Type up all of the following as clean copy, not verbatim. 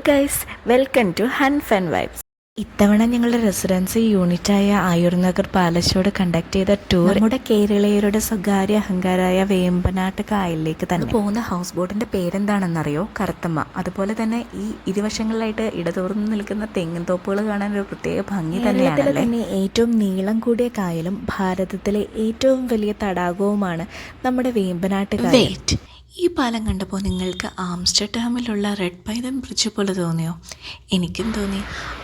Guys, welcome to fun vibes. ഇത്തവണ ഞങ്ങളുടെ residency യൂണിറ്റായ ആയൂർ നഗർ പാലസോട് കണ്ടക്ട് ചെയ്ത ടൂർ നമ്മുടെ കേരളീയരുടെ സ്വകാര്യ അഹങ്കാരമായ വേമ്പനാട്ട് കായലിലേക്ക് തന്നെ പോകുന്ന ഹൗസ് ബോട്ടിന്റെ പേരെന്താണെന്നറിയോ? കറുത്തമ്മ. അതുപോലെ തന്നെ ഈ ഇരുവശങ്ങളിലായിട്ട് ഇടതൂർന്ന് നിൽക്കുന്ന തെങ്ങിൻ തോപ്പുകൾ കാണാൻ ഒരു പ്രത്യേക ഭംഗി തന്നെയാണ്. തന്നെ ഏറ്റവും നീളം കൂടിയ കായലും ഭാരതത്തിലെ ഏറ്റവും വലിയ തടാകവുമാണ് നമ്മുടെ വേമ്പനാട്ട് കായൽ. ഈ പാലം കണ്ടപ്പോൾ നിങ്ങൾക്ക് ആംസ്റ്റർഡാമിലുള്ള റെഡ് പൈതൺ ബ്രിഡ്ജ് പോലെ തോന്നിയോ? എനിക്കും തോന്നി.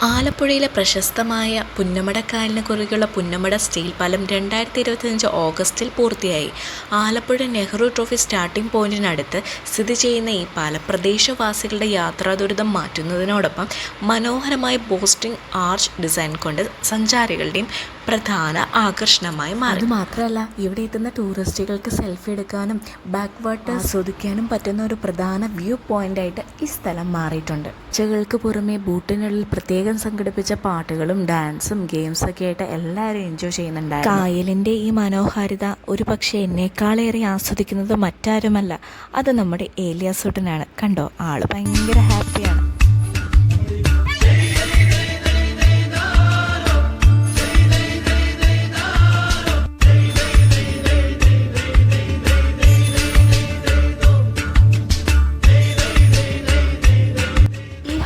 ആലപ്പുഴയിലെ പ്രശസ്തമായ പുന്നമടക്കായലിന് കുറുകെയുള്ള പുന്നമട സ്റ്റീൽ പാലം 2025 ഓഗസ്റ്റിൽ പൂർത്തിയായി. ആലപ്പുഴ നെഹ്റു ട്രോഫി സ്റ്റാർട്ടിംഗ് പോയിന്റിനടുത്ത് സ്ഥിതി ചെയ്യുന്ന ഈ പാലം പ്രദേശവാസികളുടെ യാത്രാ ദുരിതം മാറ്റുന്നതിനോടൊപ്പം മനോഹരമായ ബോസ്റ്റിംഗ് ആർച്ച് ഡിസൈൻ കൊണ്ട് സഞ്ചാരികളുടെയും പ്രധാന ആകർഷണമായി മാറി. അതുമാത്രമല്ല, ഇവിടെ എത്തുന്ന ടൂറിസ്റ്റുകൾക്ക് സെൽഫി എടുക്കാനും ബാക്ക് വാട്ടർ ആസ്വദിക്കാനും പറ്റുന്ന ഒരു പ്രധാന വ്യൂ പോയിന്റായിട്ട് ഈ സ്ഥലം മാറിയിട്ടുണ്ട്. ഉച്ചകൾക്ക് പുറമെ ബോട്ടിനുള്ളിൽ പ്രത്യേകം സംഘടിപ്പിച്ച പാട്ടുകളും ഡാൻസും ഗെയിംസൊക്കെ ആയിട്ട് എല്ലാവരും എൻജോയ് ചെയ്യുന്നുണ്ടായിരുന്നു. കായലിൻ്റെ ഈ മനോഹാരിത ഒരു പക്ഷേ എന്നെക്കാളേറെ ആസ്വദിക്കുന്നത് മറ്റാരുമല്ല, അത് നമ്മുടെ ഏലിയാസൂട്ടനാണ്. കണ്ടോ, ആള് ഭയങ്കര ഹാപ്പിയാണ്.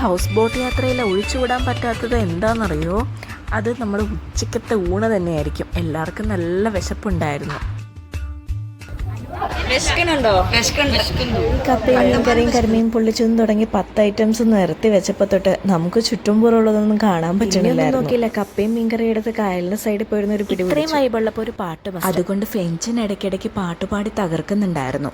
ഹൗസ് ബോട്ട് യാത്രയിൽ ഒഴിച്ചുകൂടാൻ പറ്റാത്തത് എന്താണെന്നറിയോ? അത് നമ്മൾ ഉച്ചക്കത്തെ ഊണ് തന്നെയായിരിക്കും. എല്ലാവർക്കും നല്ല വിശപ്പുണ്ടായിരുന്നു. കപ്പയും കറിയും കരിമീൻ പൊള്ളിച്ചതും തുടങ്ങി 10 ഐറ്റംസ് നിരത്തി വെച്ചപ്പോൾ തൊട്ട് നമുക്ക് ചുറ്റുംപുറമുള്ളതൊന്നും കാണാൻ പറ്റണില്ല. നോക്കിയില്ല, കപ്പയും മീൻകറിയും എടുത്ത് കായലിന്റെ സൈഡിൽ പോയിരുന്ന ഒരു പിടി. ഇത്രയും വൈബുള്ളപ്പോൾ ഒരു പാട്ട്, അതുകൊണ്ട് ഫെഞ്ചിന് ഇടയ്ക്കിടയ്ക്ക് പാട്ടുപാടി തകർക്കുന്നുണ്ടായിരുന്നു.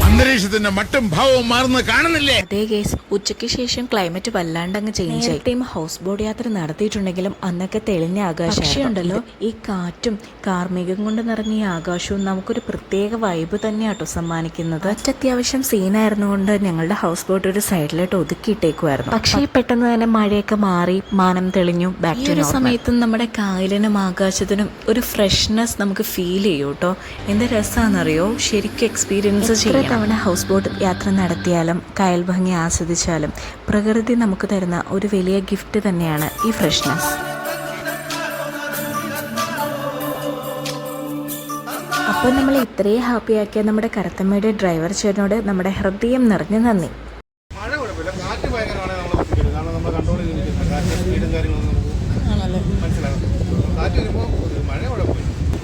അന്തരീക്ഷത്തിന്റെ മട്ടും ഭാവവും മാറുന്നത് കാണുന്നില്ലേ? അതേ കേസ്, ഉച്ചയ്ക്ക് ശേഷം ക്ലൈമറ്റ് വല്ലാണ്ടങ്ങ് ചേഞ്ച് ആയി. ടൈം ഹൗസ് ബോട്ട് യാത്ര നടത്തിയിട്ടുണ്ടെങ്കിലും അന്നൊക്കെ തെളിഞ്ഞ ആകാശം ഉണ്ടല്ലോ. ഈ കാറ്റും കാർമേഘം കൊണ്ട് നിറഞ്ഞ ഈ ആകാശവും നമുക്കൊരു പ്രത്യേക വൈബ് തന്നെയാട്ടോ സമ്മാനിക്കുന്നത്. അത്യാവശ്യം സീനായിരുന്നുകൊണ്ട് ഞങ്ങളുടെ ഹൗസ് ബോട്ട് ഒരു സൈഡിലോട്ട് ഒതുക്കിയിട്ടേക്കുമായിരുന്നു. പക്ഷേ പെട്ടെന്ന് തന്നെ മഴയൊക്കെ മാറി, മാനം തെളിഞ്ഞു. ബാക്ക് ഒരു സമയത്തും നമ്മുടെ കായലിനും ആകാശത്തിനും ഒരു ഫ്രഷ്നെസ് നമുക്ക് ഫീൽ ചെയ്യും കേട്ടോ. എന്ത് രസമാണെന്നറിയോ? ശരിക്കും എക്സ്പീരിയൻസ് ചെയ്യാം. തവണ ഹൗസ് ബോട്ട് യാത്ര നടത്തിയാലും കായൽ ഭംഗി ആസ്വദിച്ചാലും പ്രകൃതി നമുക്ക് തരുന്ന ഒരു വലിയ ഗിഫ്റ്റ് തന്നെയാണ് ഈ ഫ്രഷ്നെസ്. അപ്പോൾ നമ്മൾ ഇത്രയും ഹാപ്പിയാക്കിയ നമ്മുടെ കറുത്തമ്മയുടെ ഡ്രൈവർ ചേട്ടനോട് നമ്മുടെ ഹൃദയം നിറഞ്ഞ നന്ദി.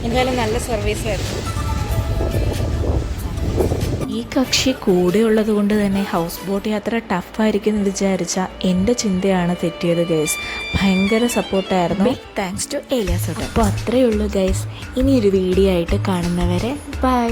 എന്തായാലും നല്ല സർവീസ് ആയിരുന്നു. ഈ കക്ഷി കൂടെ ഉള്ളത് കൊണ്ട് തന്നെ ഹൗസ് ബോട്ട് യാത്ര ടഫായിരിക്കും എന്ന് വിചാരിച്ച എൻ്റെ ചിന്തയാണ് തെറ്റിയത് ഗൈസ്. ഭയങ്കര സപ്പോർട്ടായിരുന്നു. Big thanks to Eliyasoottan. അപ്പോൾ അത്രയേ ഉള്ളൂ ഗൈസ്. ഇനിയൊരു വീഡിയോ ആയിട്ട് കാണുന്നവരെ ബൈ.